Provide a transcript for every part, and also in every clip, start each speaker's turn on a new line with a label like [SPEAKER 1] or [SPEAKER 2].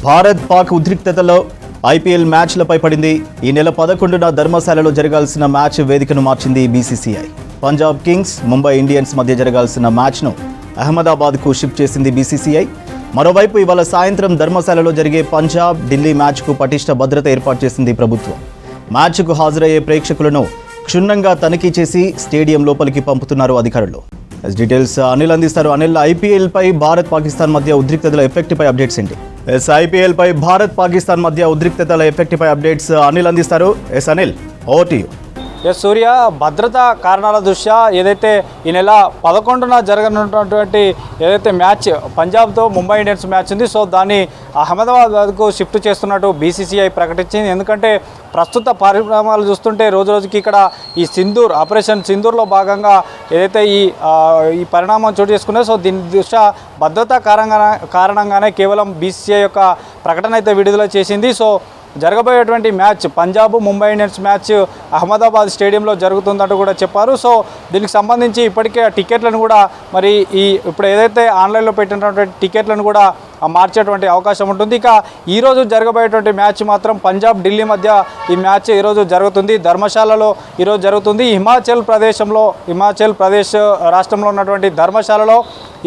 [SPEAKER 1] Bharat Pak ఉద్రిక్తతలో IPL మ్యాచ్లపై పడింది. ఈ నెల 11న ధర్మశాలలో జరగాల్సిన మ్యాచ్ వేదికను మార్చింది BCCI. Punjab Kings, Mumbai Indians మధ్య జరగాల్సిన మ్యాచ్ను అహ్మదాబాద్కు షిఫ్ట్ చేసింది బీసీసీఐ. మరోవైపు ఇవాళ సాయంత్రం ధర్మశాలలో జరిగే పంజాబ్ ఢిల్లీ మ్యాచ్కు పటిష్ట భద్రత ఏర్పాటు చేసింది ప్రభుత్వం. మ్యాచ్కు హాజరయ్యే ప్రేక్షకులను క్షుణ్ణంగా తనిఖీ చేసి స్టేడియం లోపలికి పంపుతున్నారు అధికారులు. డీటెయిల్స్ అనిల్ అందిస్తారు. అనిల్, ఐపీఎల్ పై భారత్ పాకిస్తాన్ మధ్య ఉద్రిక్తతల ఎఫెక్ట్ పై అప్డేట్స్ ఏంటి? ఐపీఎల్ పై భారత్ పాకిస్తాన్ మధ్య ఉద్రిక్తతల ఎఫెక్ట్ పై అప్డేట్స్ అనిల్ అందిస్తారు. Anil, over to you.
[SPEAKER 2] Surya, భద్రతా కారణాల దృష్ట్యా ఏదైతే ఈ నెల 11న జరగనున్నటువంటి ఏదైతే మ్యాచ్ పంజాబ్తో ముంబై ఇండియన్స్ మ్యాచ్ ఉంది, సో దాన్ని అహ్మదాబాద్కు షిఫ్ట్ చేస్తున్నట్టు బీసీసీఐ ప్రకటించింది. ఎందుకంటే ప్రస్తుత పరిణామాలు చూస్తుంటే రోజు రోజుకి ఇక్కడ ఈ ఆపరేషన్ సింధూర్లో భాగంగా ఏదైతే ఈ పరిణామం చోటు చేసుకున్నాయో, సో దీని దృష్ట్యా భద్రతా కారణంగానే కేవలం బీసీసీఐ యొక్క ప్రకటన అయితే విడుదల చేసింది. సో జరగబోయేటువంటి match Punjab Mumbai Indians match Ahmedabad స్టేడియంలో జరుగుతుందంటూ కూడా చెప్పారు. సో దీనికి సంబంధించి ఇప్పటికే టికెట్లను కూడా మరి ఇప్పుడు ఏదైతే ఆన్లైన్లో పెట్టినటువంటి టికెట్లను కూడా మార్చేటువంటి అవకాశం ఉంటుంది. ఇక ఈరోజు జరగబోయేటువంటి మ్యాచ్ మాత్రం పంజాబ్ ఢిల్లీ మధ్య ఈ మ్యాచ్ ఈరోజు జరుగుతుంది. ధర్మశాలలో ఈరోజు జరుగుతుంది. హిమాచల్ ప్రదేశ్ రాష్ట్రంలో ఉన్నటువంటి ధర్మశాలలో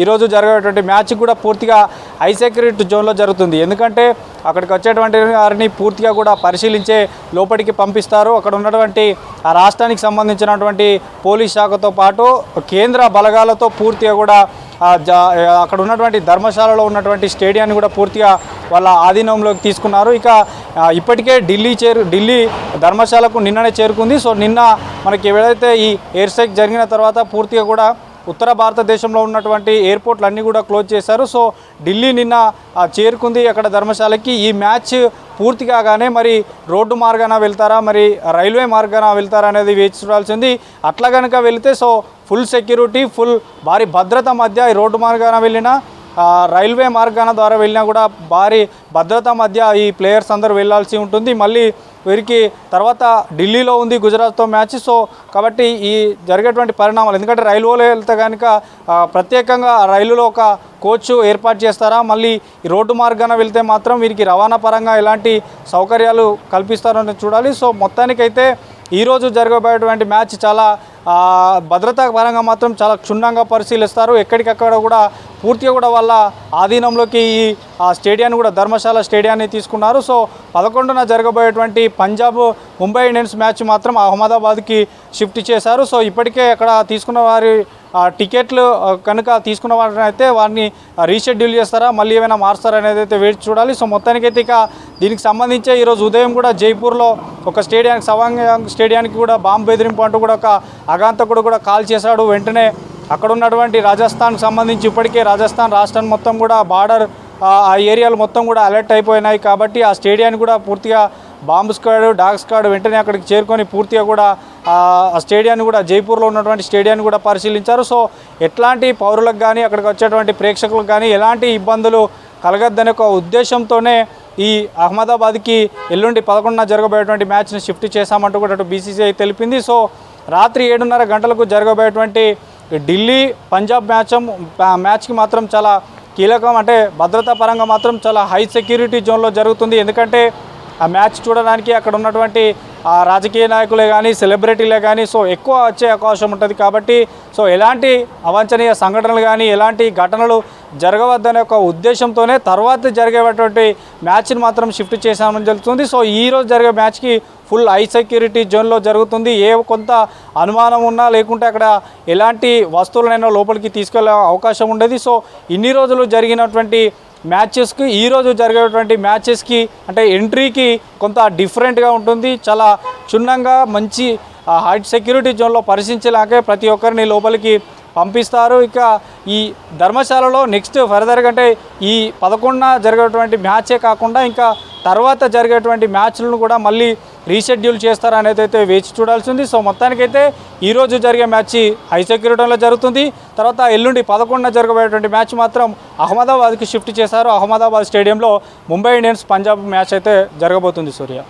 [SPEAKER 2] ఈరోజు జరిగేటువంటి మ్యాచ్ కూడా పూర్తిగా హై సెక్యూరిటీ జోన్లో జరుగుతుంది. ఎందుకంటే అక్కడికి వచ్చేటువంటి వారిని పూర్తిగా కూడా పరిశీలించే లోపలికి పంపిస్తారు. అక్కడ ఉన్నటువంటి ఆ రాష్ట్రానికి సంబంధించినటువంటి పోలీస్ శాఖతో పాటు కేంద్ర బలగాలతో పూర్తిగా కూడా అక్కడ ఉన్నటువంటి ధర్మశాలలో ఉన్నటువంటి స్టేడియాన్ని కూడా పూర్తిగా వాళ్ళ ఆధీనంలోకి తీసుకున్నారు. ఇక ఇప్పటికే ఢిల్లీ ధర్మశాలకు నిన్ననే చేరుకుంది. సో నిన్న మనకి ఏదైతే ఈ ఎయిర్ స్ట్రైక్ జరిగిన తర్వాత పూర్తిగా కూడా ఉత్తర భారతదేశంలో ఉన్నటువంటి ఎయిర్పోర్ట్లు అన్నీ కూడా క్లోజ్ చేశారు. సో ఢిల్లీ నిన్న చేరుకుంది అక్కడ ధర్మశాలకి. ఈ మ్యాచ్ పూర్తి కాగానే మరి రోడ్డు మార్గాన వెళ్తారా, మరి రైల్వే మార్గాన వెళ్తారా అనేది వేచి చూడాల్సింది. అట్లా కనుక వెళితే సో ఫుల్ సెక్యూరిటీ, భారీ భద్రత మధ్య ఈ రోడ్డు మార్గాన వెళ్ళినా రైల్వే మార్గాన ద్వారా వెళ్ళినా కూడా భారీ భద్రత మధ్య ఈ ప్లేయర్స్ అందరూ వెళ్ళాల్సి ఉంటుంది. మళ్ళీ వీరికి తర్వాత ఢిల్లీలో ఉంది గుజరాత్తో మ్యాచ్. సో కాబట్టి ఈ జరిగేటువంటి పరిణామాలు, ఎందుకంటే రైల్వేలో వెళ్తే కనుక ప్రత్యేకంగా రైలులో ఒక కోచ్ ఏర్పాటు చేస్తారా, మళ్ళీ ఈ రోడ్డు మార్గాన వెళ్తే మాత్రం వీరికి రవాణా పరంగా ఎలాంటి సౌకర్యాలు కల్పిస్తారని చూడాలి. సో మొత్తానికైతే ఈరోజు జరగబోయేటువంటి మ్యాచ్ చాలా భద్రతా పరంగా మాత్రం చాలా క్షుణ్ణంగా పరిశీలిస్తారు. ఎక్కడికక్కడ కూడా పూర్తిగా కూడా వాళ్ళ ఆధీనంలోకి ఈ స్టేడియాన్ని కూడా ధర్మశాల స్టేడియాన్ని తీసుకున్నారు. సో 11న జరగబోయేటువంటి పంజాబ్ ముంబై ఇండియన్స్ మ్యాచ్ మాత్రం అహ్మదాబాద్కి షిఫ్ట్ చేశారు. సో ఇప్పటికే అక్కడ తీసుకున్న వారి టికెట్లు కనుక తీసుకున్న వారిని అయితే వారిని రీషెడ్యూల్ చేస్తారా, మళ్ళీ ఏమైనా మారుస్తారా అనేది అయితే వేచి చూడాలి. సో మొత్తానికైతే ఇక దీనికి సంబంధించి ఈరోజు ఉదయం కూడా జైపూర్లో ఒక స్టేడియానికి సవాంగ్ స్టేడియానికి కూడా బాంబు బెదిరింపు అంటూ కూడా ఒక అగాంతకుడు కూడా కాల్ చేశాడు. వెంటనే అక్కడ ఉన్నటువంటి రాజస్థాన్కి సంబంధించి ఇప్పటికే రాజస్థాన్ రాష్ట్రం మొత్తం కూడా బార్డర్ ఆ ఏరియాలు మొత్తం కూడా అలర్ట్ అయిపోయినాయి. కాబట్టి ఆ స్టేడియాన్ని కూడా పూర్తిగా బాంబు స్క్వాడ్, డాగ్ స్క్వాడ్ వెంటనే అక్కడికి చేరుకొని పూర్తిగా కూడా ఆ స్టేడియాన్ని కూడా జైపూర్లో ఉన్నటువంటి స్టేడియాన్ని కూడా పరిశీలించారు. సో ఎట్లాంటి పౌరులకు కానీ అక్కడికి వచ్చేటువంటి ప్రేక్షకులకు కానీ ఎలాంటి ఇబ్బందులు కలగద్దనే ఒక ఉద్దేశంతోనే ఈ అహ్మదాబాద్కి ఎల్లుండి 11న జరగబోయేటువంటి మ్యాచ్ని షిఫ్ట్ చేశామంటూ కూడా అటు బీసీసీఐ తెలిపింది. సో రాత్రి 7:30 గంటలకు జరగబోయేటువంటి ఢిల్లీ పంజాబ్ మ్యాచ్కి మాత్రం చాలా కీలకం. అంటే భద్రతా పరంగా మాత్రం చాలా హై సెక్యూరిటీ జోన్లో జరుగుతుంది. ఎందుకంటే ఆ మ్యాచ్ చూడడానికి అక్కడ ఉన్నటువంటి రాజకీయ నాయకులే కానీ సెలబ్రిటీలే కానీ సో ఎక్కువ వచ్చే అవకాశం ఉంటుంది. కాబట్టి సో ఎలాంటి అవాంఛనీయ సంఘటనలు కానీ ఎలాంటి ఘటనలు జరగవద్దనే ఒక ఉద్దేశంతోనే తర్వాత జరిగేటువంటి మ్యాచ్ని మాత్రం షిఫ్ట్ చేశామని తెలుస్తుంది. సో ఈరోజు జరిగే మ్యాచ్కి ఫుల్ హై సెక్యూరిటీ జోన్లో జరుగుతుంది. కొంత అనుమానం ఉన్నా లేకుంటే అక్కడ ఎలాంటి వస్తువులనైనా లోపలికి తీసుకెళ్లే అవకాశం ఉండేది. సో ఇన్ని రోజులు జరిగినటువంటి మ్యాచెస్కి ఈరోజు జరిగేటువంటి మ్యాచెస్కి అంటే ఎంట్రీకి కొంత డిఫరెంట్గా ఉంటుంది. చాలా క్షుణ్ణంగా మంచి హై సెక్యూరిటీ జోన్లో పరిశీలించలేకే ప్రతి ఒక్కరిని లోపలికి పంపిస్తారు. ఇక ఈ ధర్మశాలలో నెక్స్ట్ ఫర్దర్గా అంటే ఈ 11న జరిగేటువంటి మ్యాచే కాకుండా ఇంకా తర్వాత జరిగేటువంటి మ్యాచ్లను కూడా మళ్ళీ రీషెడ్యూల్ చేస్తారనేది అయితే వేచి చూడాల్సింది. సో మొత్తానికైతే ఈరోజు జరిగే మ్యాచ్ హై సెక్యూరిటీలో జరుగుతుంది. తర్వాత ఎల్లుండి 11న జరగబోయేటువంటి మ్యాచ్ మాత్రం అహ్మదాబాద్కి షిఫ్ట్ చేశారు. అహ్మదాబాద్ స్టేడియంలో ముంబై ఇండియన్స్ పంజాబ్ మ్యాచ్ అయితే జరగబోతుంది. సూర్య.